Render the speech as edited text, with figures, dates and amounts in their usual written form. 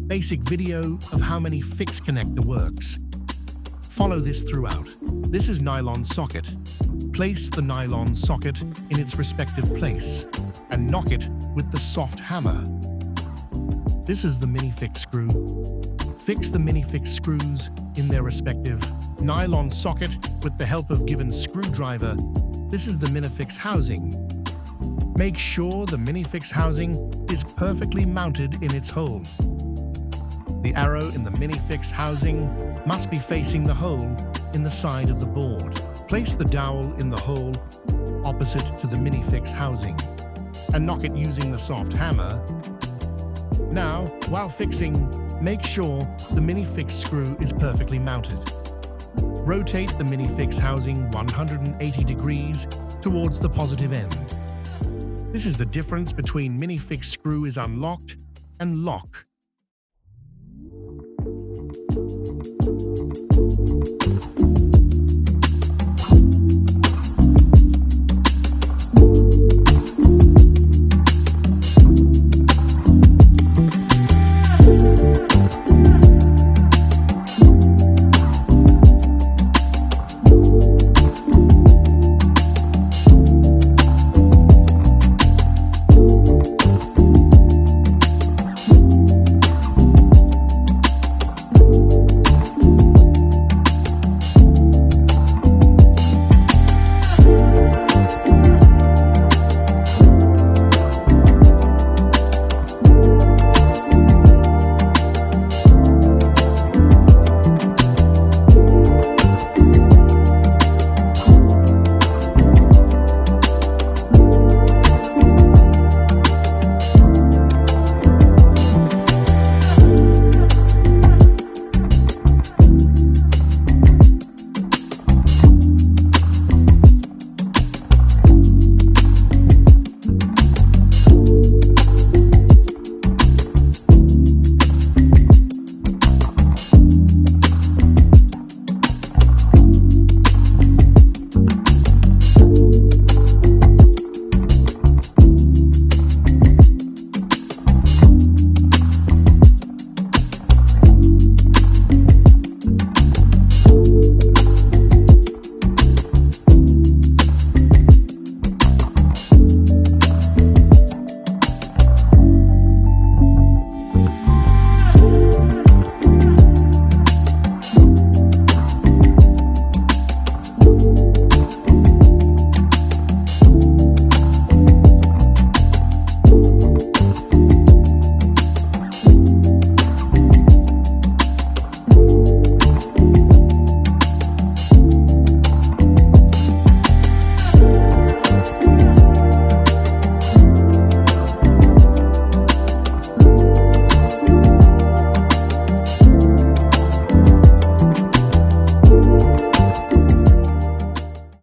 basic video of how Minifix connector works. Follow this throughout. This is nylon socket. Place the nylon socket in its respective place and knock it with the soft hammer. This is the Minifix screw. Fix the Minifix screws in their respective nylon socket with the help of given screwdriver. This is the Minifix housing. Make sure the Minifix housing is perfectly mounted in its hole. The arrow in the Minifix housing must be facing the hole in the side of the board. Place the dowel in the hole opposite to the Minifix housing and knock it using the soft hammer. Now, while fixing, make sure the Minifix screw is perfectly mounted. Rotate the Minifix housing 180 degrees towards the positive end. This is the difference between Minifix screw is unlocked and lock.